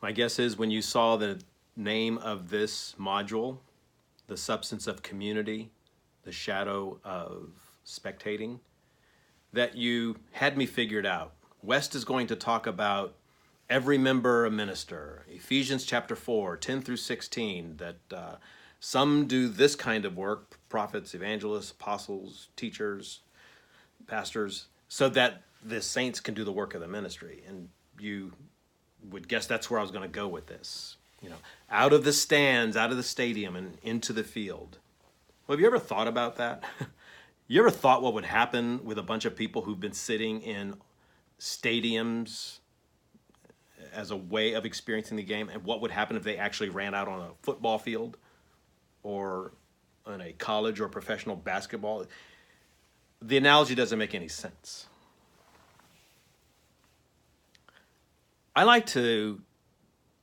My guess is when you saw the name of this module, the substance of community, the shadow of spectating, that you had me figured out. West is going to talk about every member a minister. Ephesians chapter 4, 10 through 16, that some do this kind of work, prophets, evangelists, apostles, teachers, pastors, so that the saints can do the work of the ministry. And you would guess that's where I was going to go with this. You know, out of the stands, out of the stadium, and into the field. Well, have you ever thought about that? You ever thought what would happen with a bunch of people who've been sitting in stadiums as a way of experiencing the game, and what would happen if they actually ran out on a football field or on a college or professional basketball? The analogy doesn't make any sense. I like to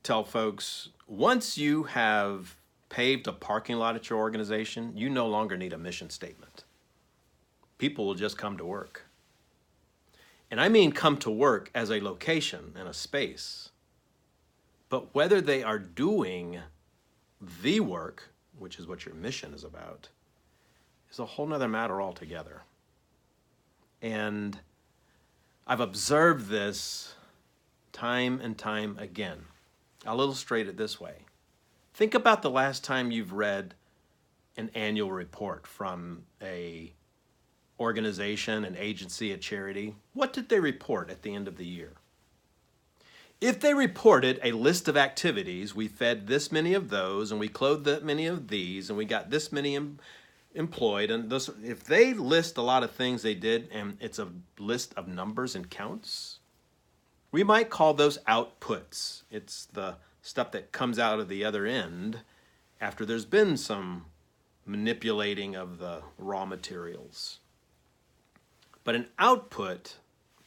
tell folks, once you have paved a parking lot at your organization, you no longer need a mission statement. People will just come to work. And I mean come to work as a location and a space. But whether they are doing the work, which is what your mission is about, is a whole nother matter altogether. And I've observed this time and time again. I'll illustrate it this way. Think about the last time you've read an annual report from a organization, an agency, a charity. What did they report at the end of the year? If they reported a list of activities, we fed this many of those, and we clothed that many of these, and we got this many employed, and those, if they list a lot of things they did, and it's a list of numbers and counts, we might call those outputs. It's the stuff that comes out of the other end after there's been some manipulating of the raw materials. But an output,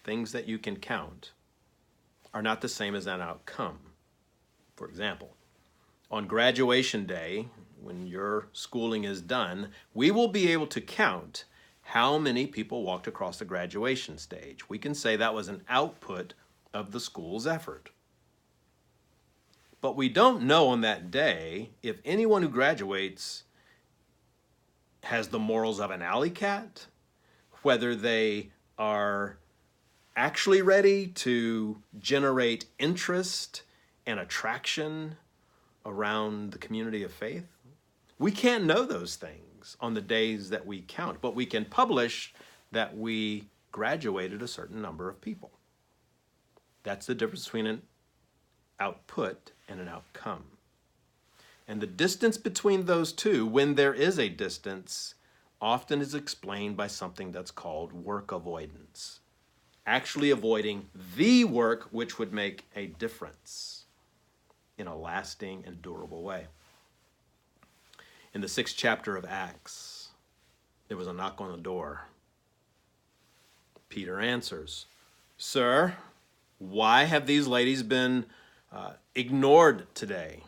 things that you can count, are not the same as an outcome. For example, on graduation day, when your schooling is done, we will be able to count how many people walked across the graduation stage. We can say that was an output of the school's effort. But we don't know on that day if anyone who graduates has the morals of an alley cat, whether they are actually ready to generate interest and attraction around the community of faith. We can't know those things on the days that we count, but we can publish that we graduated a certain number of people. That's the difference between an output and an outcome. And the distance between those two, when there is a distance, often is explained by something that's called work avoidance. Actually avoiding the work which would make a difference in a lasting and durable way. In the 6th chapter of Acts, there was a knock on the door. Peter answers, "Sir, why have these ladies been ignored today?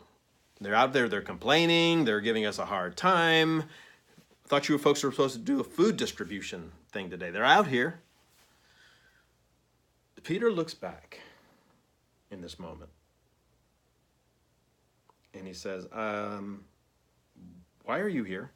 They're out there, they're complaining, they're giving us a hard time. I thought you folks were supposed to do a food distribution thing today. They're out here." Peter looks back in this moment. And he says, why are you here?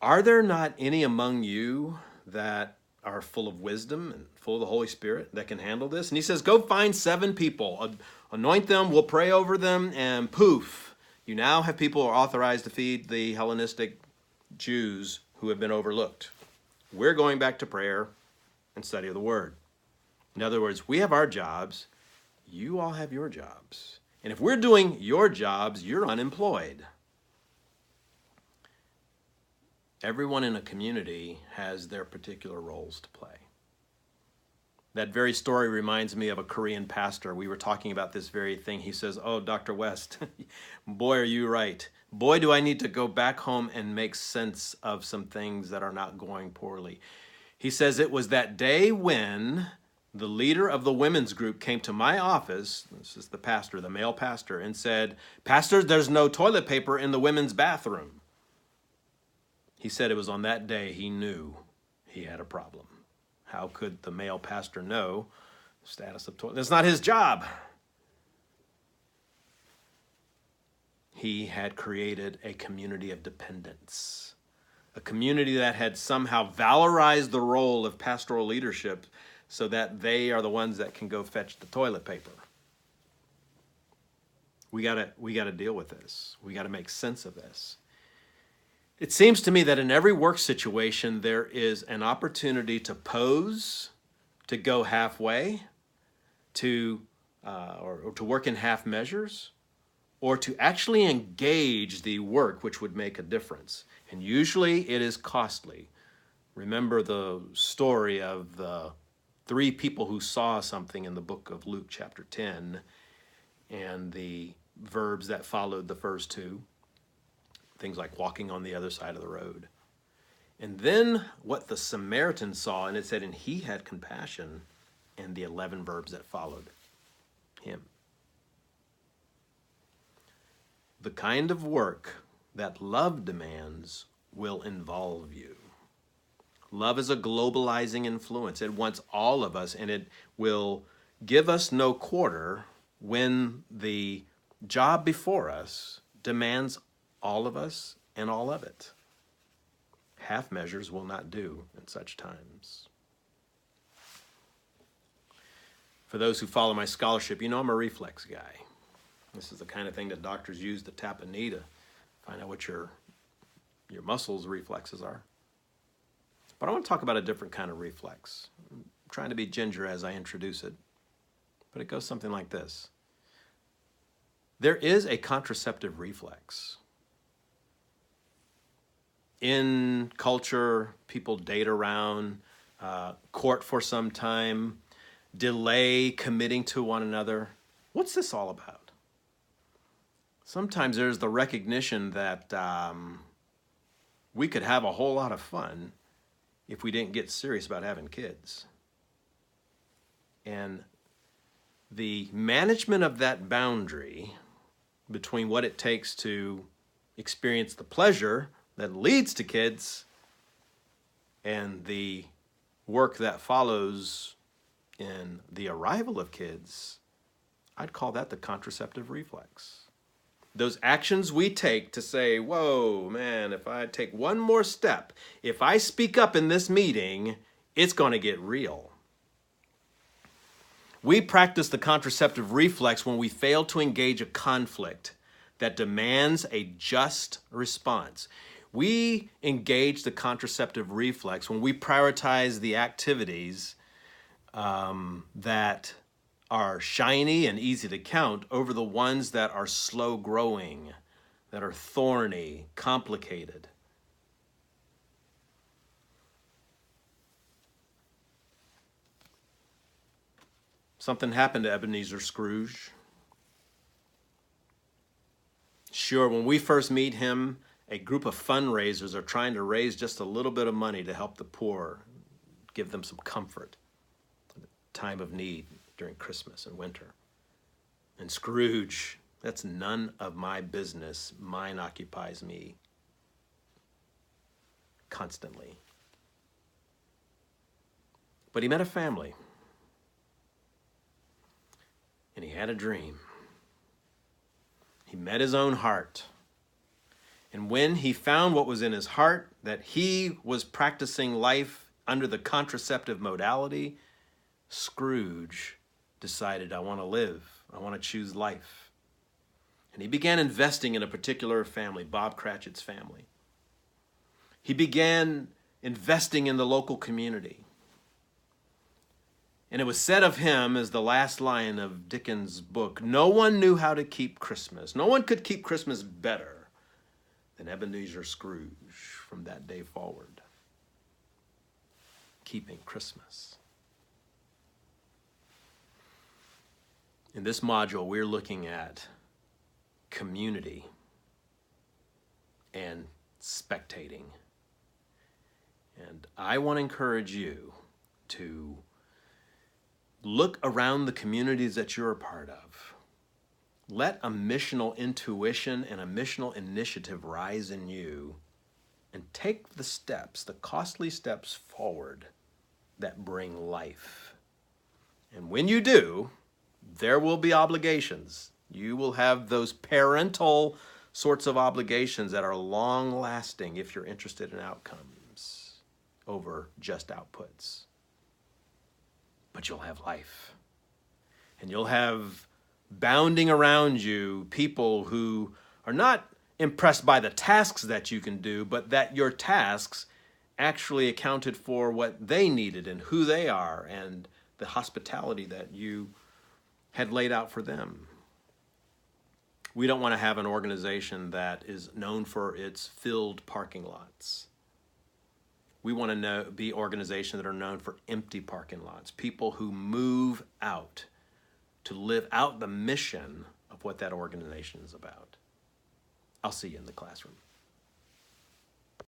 Are there not any among you that are full of wisdom and full of the Holy Spirit that can handle this? And he says, go find 7 people, anoint them, we'll pray over them, and poof, you now have people who are authorized to feed the Hellenistic Jews who have been overlooked. We're going back to prayer and study of the Word. In other words, we have our jobs, you all have your jobs. And if we're doing your jobs, you're unemployed. Everyone in a community has their particular roles to play. That very story reminds me of a Korean pastor. We were talking about this very thing. He says, "Oh, Dr. West, boy, are you right. Boy, do I need to go back home and make sense of some things that are not going poorly." He says, "It was that day when the leader of the women's group came to my office," this is the pastor, the male pastor, and said, "Pastor, there's no toilet paper in the women's bathroom." He said it was on that day he knew he had a problem. How could the male pastor know the status of toilet? That's not his job. he had created a community of dependence, a community that had somehow valorized the role of pastoral leadership so that they are the ones that can go fetch the toilet paper. We gotta deal with this. We gotta make sense of this. It seems to me that in every work situation, there is an opportunity to pose, to go halfway, or to work in half measures, or to actually engage the work which would make a difference. And usually it is costly. Remember the story of the 3 people who saw something in the book of Luke chapter 10 and the verbs that followed the first 2. Things like walking on the other side of the road. And then what the Samaritan saw, and it said, and he had compassion, and the 11 verbs that followed him. The kind of work that love demands will involve you. Love is a globalizing influence. It wants all of us, and it will give us no quarter when the job before us demands all of us and all of it. Half measures will not do in such times. For those who follow my scholarship, you know I'm a reflex guy. This is the kind of thing that doctors use to tap a knee to find out what your muscles' reflexes are. But I want to talk about a different kind of reflex. I'm trying to be ginger as I introduce it, but it goes something like this. There is a contraceptive reflex. In culture, people date around, court for some time, delay committing to one another. What's this all about? Sometimes there's the recognition that we could have a whole lot of fun if we didn't get serious about having kids. And the management of that boundary between what it takes to experience the pleasure that leads to kids and the work that follows in the arrival of kids, I'd call that the contraceptive reflex. Those actions we take to say, whoa, man, if I take one more step, if I speak up in this meeting, it's going to get real. We practice the contraceptive reflex when we fail to engage a conflict that demands a just response. We engage the contraceptive reflex when we prioritize the activities that are shiny and easy to count over the ones that are slow growing, that are thorny, complicated. Something happened to Ebenezer Scrooge. Sure, when we first meet him, a group of fundraisers are trying to raise just a little bit of money to help the poor, give them some comfort in a time of need during Christmas and winter. And Scrooge, that's none of my business. Mine occupies me constantly. But he met a family. And he had a dream. He met his own heart. And when he found what was in his heart, that he was practicing life under the contraceptive modality, Scrooge decided, I want to live. I want to choose life. And he began investing in a particular family, Bob Cratchit's family. He began investing in the local community. And it was said of him, as the last line of Dickens' book, no one knew how to keep Christmas. No one could keep Christmas better than Ebenezer Scrooge from that day forward. Keeping Christmas. In this module, we're looking at community and spectating. And I want to encourage you to look around the communities that you're a part of. Let a missional intuition and a missional initiative rise in you and take the steps, the costly steps forward that bring life. And when you do, there will be obligations. You will have those parental sorts of obligations that are long lasting if you're interested in outcomes over just outputs. But you'll have life. And you'll have bounding around you people who are not impressed by the tasks that you can do, but that your tasks actually accounted for what they needed and who they are and the hospitality that you had laid out for them. We don't want to have an organization that is known for its filled parking lots. We want to be organizations that are known for empty parking lots, people who move out to live out the mission of what that organization is about. I'll see you in the classroom.